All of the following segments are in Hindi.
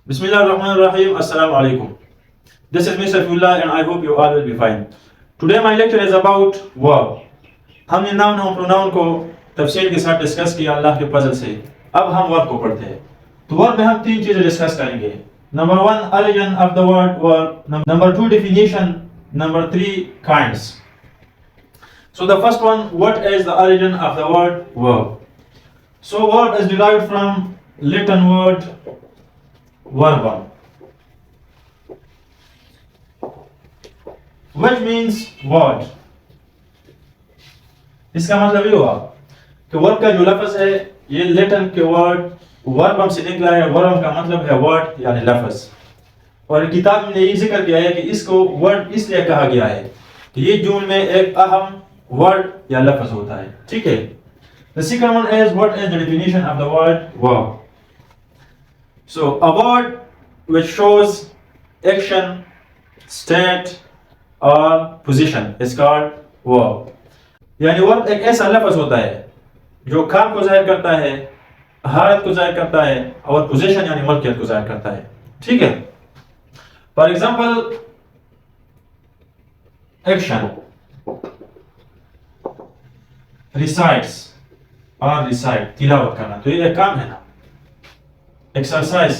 Bismillahirrahmanirrahim. Assalamu alaikum. This is Mr. Safiullah and I hope you all will be fine. Today my lecture is about verb. हमने नाउन और प्रोनाउन को तफसील के साथ डिस्कस किया अल्लाह के फजल से. अब हम वर्ब को पढ़ते हैं. तो वर्ब में हम तीन चीजें डिस्कस करेंगे. Number 1 origin of the word verb, number 2 definition, number 3 kinds. So the first one, what is the origin of the word verb? So verb is derived from Latin word verbum, which means word. इसका मतलब ये हुआ कि वर्ब का जो लफ्ज है ये लेटिन के वर्ड वर्बम से निकला है. वर्बम का मतलब है वर्ड यानी लफ्ज. और किताब में ये जिक्र किया है कि इसको वर्ड इसलिए कहा गया है कि ये जुमले में एक अहम वर्ड या लफ्ज होता है. ठीक है. The second one is, what is the definition of the word verb? So a word which shows action, state or position is called verb. यानी वर्ब एक ऐसा लफ्ज होता है जो काम को जाहिर करता है, हालत को जाहिर करता है और पोजीशन यानी मलकियत को जाहिर करता है. ठीक है. फॉर एग्जांपल एक्शन, रिसाइट्स और रिसाइट तिलावत करना, तो ये एक काम है ना. एक्सरसाइज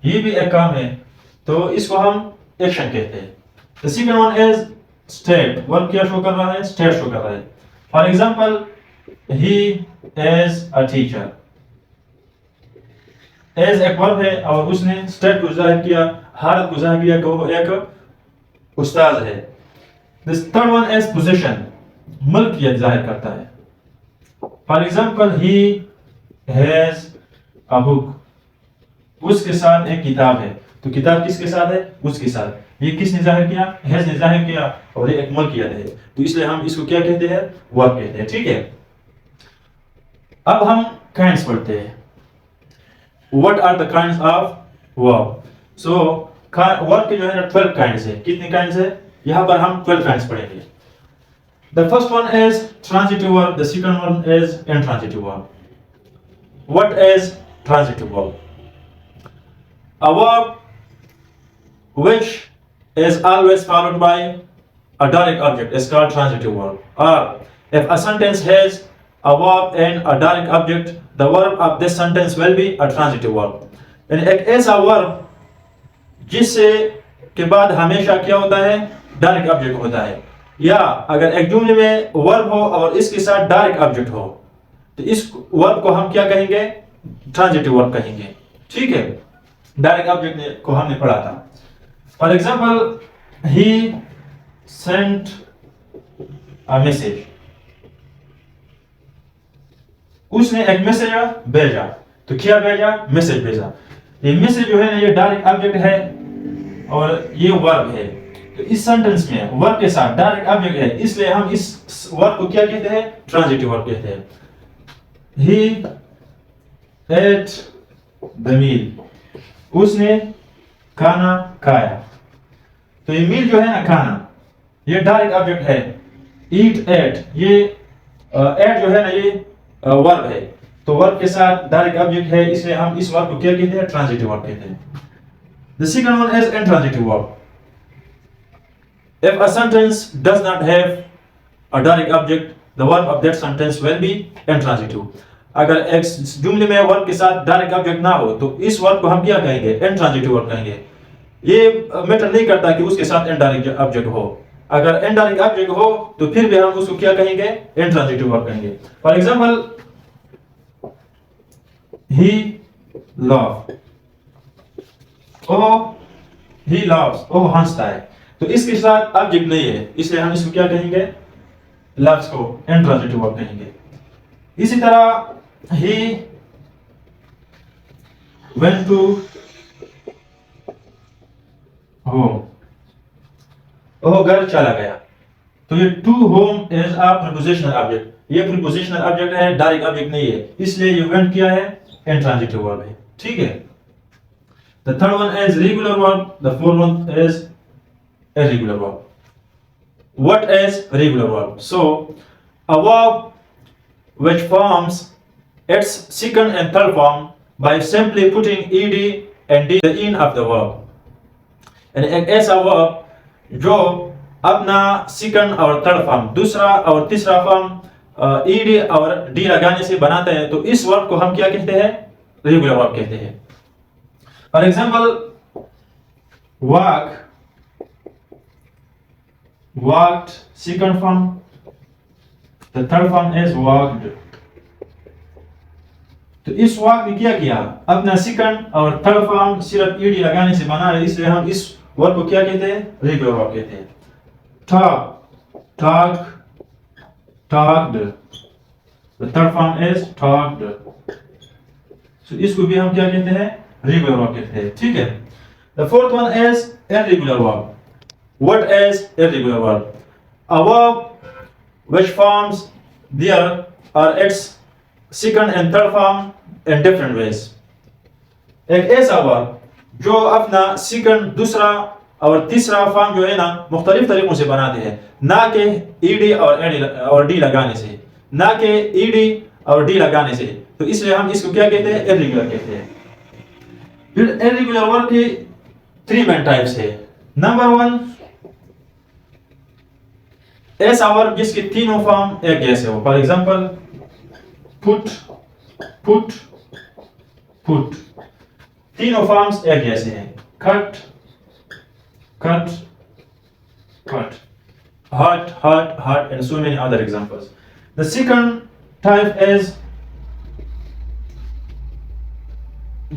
ये भी एक काम है, तो इसको हम एक्शन कहते हैं. The second one is state. Verb क्या शो कर रहा है? स्टेट शो कर रहा है. For example he is a teacher. Is एक वर्ब है और उसने स्टेट को जाहिर किया, हालत को जाहिर किया कि वो एक उस्ताद है. The third one is position. मलकियत जाहिर करता है. For example he has a book. उसके साथ एक किताब है, तो किताब किसके साथ है? उसके साथ. ये किसने जाहिर किया? हैज ने जाहिर किया और ये एक मलकियत है, तो इसलिए हम इसको क्या कहते हैं? वर्ब कहते हैं. ठीक है. अब हम काइंड्स पढ़ते हैं. What are the kinds of verb? So verb के जो है ना 12 काइंड्स है. कितने काइंड्स है? यहां पर हम 12 काइंड्स पढ़ेंगे. The first one is transitive verb. The second one is intransitive verb. What is transitive verb? A verb which is always followed by a direct object is called transitive verb. Or if a sentence has a verb and a direct object, the verb of this sentence will be a transitive verb. यानी एक ऐसा verb जिससे के बाद हमेशा क्या होता है? डायरेक्ट ऑब्जेक्ट होता है. या अगर एक जुमले में वर्ब हो और इसके साथ डायरेक्ट ऑब्जेक्ट हो तो इस वर्ब को हम क्या कहेंगे? ट्रांजिटिव वर्ब कहेंगे. ठीक है. डायरेक्ट ऑब्जेक्ट को हमने पढ़ा था. For example he sent a message. उसने एक मैसेज भेजा, तो क्या भेजा? मैसेज भेजा. ये मैसेज जो है ना ये डायरेक्ट ऑब्जेक्ट है और ये वर्ब है. तो इस सेंटेंस में वर्ब के साथ डायरेक्ट ऑब्जेक्ट है, इसलिए हम इस वर्ब को क्या कहते हैं? ट्रांजिटिव वर्ब कहते हैं. ही एट द मील. उसने खाना खाया. तो ये मील जो है ना खाना, ये डायरेक्ट ऑब्जेक्ट है. ईट एट, ये एट जो है ना ये वर्ब है, तो वर्ब के साथ डायरेक्ट ऑब्जेक्ट है, इसलिए हम इस वर्ब को क्या कहते हैं? ट्रांजिटिव वर्ब कहते हैं. The second one is intransitive verb. If a sentence does not have a direct object, the verb of that sentence will be intransitive. अगर एक जुमले में वर्ब के साथ डायरेक्ट ऑब्जेक्ट ना हो तो इस वर्ब को हम क्या कहेंगे? इंट्रांजिटिव वर्ब कहेंगे. ये मैटर नहीं करता कि उसके साथ इनडायरेक्ट ऑब्जेक्ट हो. अगर इनडायरेक्ट ऑब्जेक्ट हो तो फिर भी हम उसको क्या कहेंगे? इंट्रांजिटिव वर्ब कहेंगे. For example he love. ओह ही लव्स, ओह हंसता है, तो इसके साथ ऑब्जेक्ट नहीं है, इसलिए हम इसको क्या कहेंगे? लव्स को इंट्रांजिटिव वर्ब कहेंगे. इसी तरह ही वेंट टू होम. ओह घर चला गया, तो ये to home is a prepositional object. ये प्रीपोजिशनल ऑब्जेक्ट है, डायरेक्ट ऑब्जेक्ट नहीं है, इसलिए ये वेंट क्या है? इंट्रांजिटिव वर्ब है. ठीक है. The third one is regular verb. The fourth one is irregular verb. What is regular verb? So a verb which forms its second and third form by simply putting ed and d the in of the verb. यानी एक ऐसा वर्ब जो अपना सेकंड और थर्ड फॉर्म, दूसरा और तीसरा फॉर्म ईडी और डी लगाने से बनाते हैं, तो इस वर्ब को हम क्या कहते हैं? रेगुलर वर्ब कहते हैं. For example, walk, walked, second form, the third form is walked. तो इस वाक ने क्या किया? अपना सेकंड और थर्ड फॉर्म सिर्फ ईडी लगाने से बना है, इसलिए हम इस वर्ब को क्या कहते हैं? रेगुलर वर्ब कहते हैं. talk, talk, talked, the third form is talked. so इसको भी हम क्या कहते हैं? रेगुलर वर्ब कहते हैं. ठीक है. The fourth one is irregular verb. What is irregular verb? A verb which forms there are its second and third form in different ways. एक ऐसा वर्ब जो अपना सेकंड, दूसरा और तीसरा फॉर्म जो है ना मुख्तलिफ तरीकों से बनाते हैं, ना कि ईडी और डी लगाने से, ना कि ईडी और डी लगाने से. तो इसलिए हम इसको क्या कहते हैं? इर्रेगुलर कहते हैं. फिर इर्रेगुलर वर्ब की 3 मेन टाइप्स है. नंबर 1, ऐसा वर्ब जिसके तीनों फॉर्म एक जैसे हो. For example, put, put, put, तीनों फॉर्म्स एक जैसे हैं. Cut, cut, cut, hurt, hurt, hurt, and so many other examples. The second type is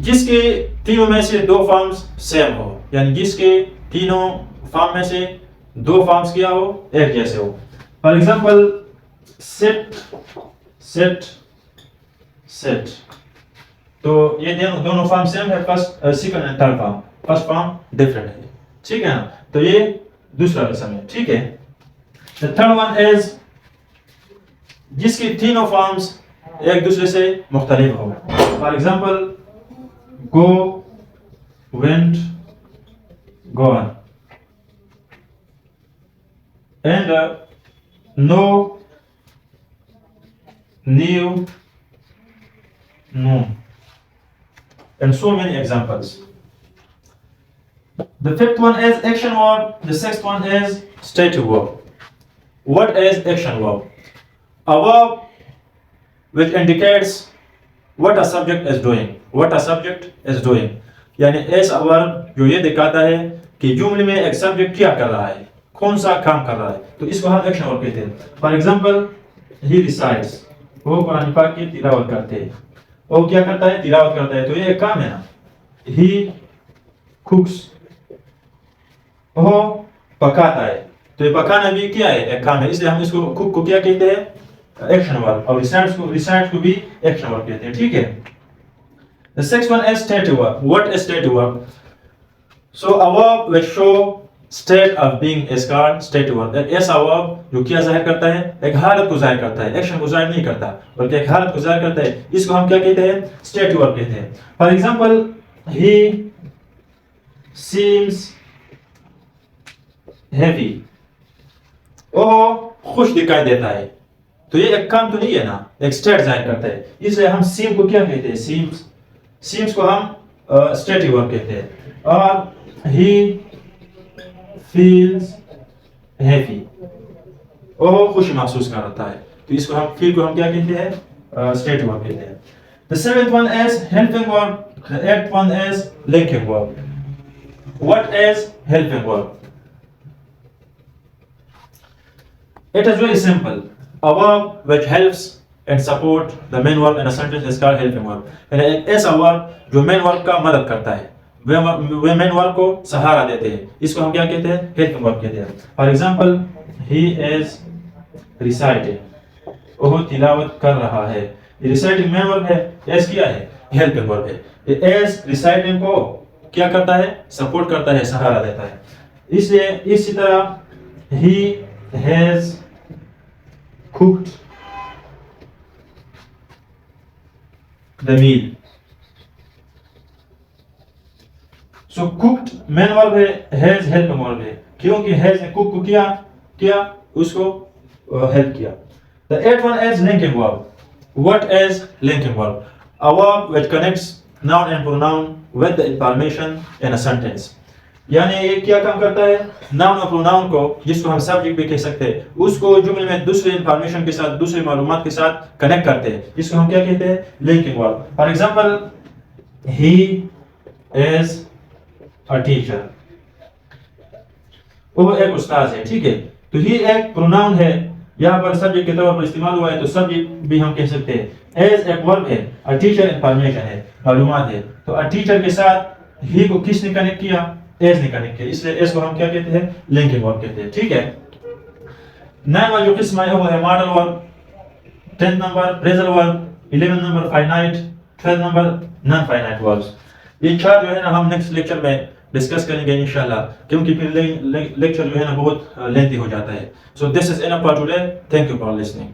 जिसके तीनों में से दो फॉर्म्स सेम हो, यानी जिसके तीनों फॉर्म में से दो फॉर्म्स क्या हो? एक जैसे हो. For example, set, set, set. तो ये दोनों फॉर्म सेम है, first, second and third form. First form different है. ठीक है ना? तो ये दूसरा किस्म है. ठीक है. द थर्ड वन इज जिसकी तीनों फॉर्म्स एक दूसरे से मुख्तलिफ हो. For example, go, went, gone, and know, knew, known, and so many examples. The fifth one is action verb. The sixth one is stative verb. What is action verb? A verb which indicates what a subject is doing. What a subject is doing. यानी ऐसा वर्ब जो ये दिखाता है कि जुमले में एक सब्जेक्ट क्या कर रहा है, कौन सा काम कर रहा है, तो इसको हम एक्शन वर्ब कहते हैं. फॉर एग्जांपल, ही रिसाइट्स, वो कुरान पाक की तिलावत करते हैं. वो क्या करता है? तिलावत करता है. तो ये एक काम है ना. ही कुक्स, वो पकाता है. तो ये पकाना भी क्या है? एक काम है. इसलिए हम इसको कुक को क्या कहते हैं? Action verb. और रिसाइट्स को भी एक्शन वर्ब कहते हैं. ठीक है. The sixth one is stative verb. What is stative verb? So a verb which show state of being is called stative verb. एक ऐसा verb जो क्या जाहिर करता है? एक हालत को जाहिर करता है, एक्शन को जाहिर नहीं करता, बल्कि एक हालत को जाहिर करता है. इसको हम क्या कहते हैं? stative verb कहते हैं. For example, he seems happy. वो खुश दिखाई देता है. तो ये एक काम तो नहीं है ना, एक स्टेट जाहिर करता है. इसलिए हम seem को क्या कहते हैं? seems को हम stative verb कहते हैं. और he feels happy, वो खुशी महसूस करता है. तो इसको हम feel को हम क्या कहते हैं? stative verb कहते हैं. The seventh one is helping verb. The eighth one is linking verb. What is helping verb? It is very simple. A verb which helps and support the main verb in a sentence is called helping verb. यानी एक ऐसा वर्ब जो मेन वर्ब का मदद करता है, वे मेन वर्ब को सहारा देते हैं, इसको हम क्या कहते हैं? हेल्पिंग वर्ब कहते हैं. For example, he is reciting, वो तिलावत कर रहा है. ये reciting मेन वर्ब है, as क्या है? हेल्पिंग वर्ब है. ये as reciting को क्या करता है? सपोर्ट करता है, सहारा देता है. इसलिए इसी तरह he has cooked the meal. So cooked main verb है, has helping verb है, क्योंकि has ने cook को किया उसको help किया. The eighth one is linking verb. What is linking verb? A verb which connects noun and pronoun with the information in a sentence. यानी ये क्या काम करता है, नाउन और प्रोनाउन को, जिसको हम सब्जेक्ट भी कह सकते हैं, उसको जुमले में दूसरे इंफॉर्मेशन के साथ, दूसरी मालूमात के साथ कनेक्ट करते हैं, जिसको हम क्या कहते हैं, linking verb. For example, he is a teacher, वो एक उस्ताद है. ठीक है, तो ही एक प्रोनाउन है, यहाँ पर सब्जेक्ट के तौर पर इस्तेमाल हुआ है, तो सब्जेक्ट भी हम कह सकते हैं. एज एक वर्ब है, अ टीचर इंफॉर्मेशन है, मालूमात है, तो अ टीचर के साथ ही को किसने कनेक्ट किया, एज ने कनेक्ट किया, इसलिए एज को हम क्या कहते हैं, लिंकिंग वर्ब कहते हैं. ठीक है, नया जो किस्म है वो है modal verb, 10th number phrasal verb, 11 number finite, 12 number non finite verbs. ये चार जो है ना हम नेक्स्ट लेक्चर में डिस्कस करेंगे इंशाल्लाह, क्योंकि फिर लेक्चर जो है ना बहुत लेंथी हो जाता है. So this is enough for today. Thank you for listening.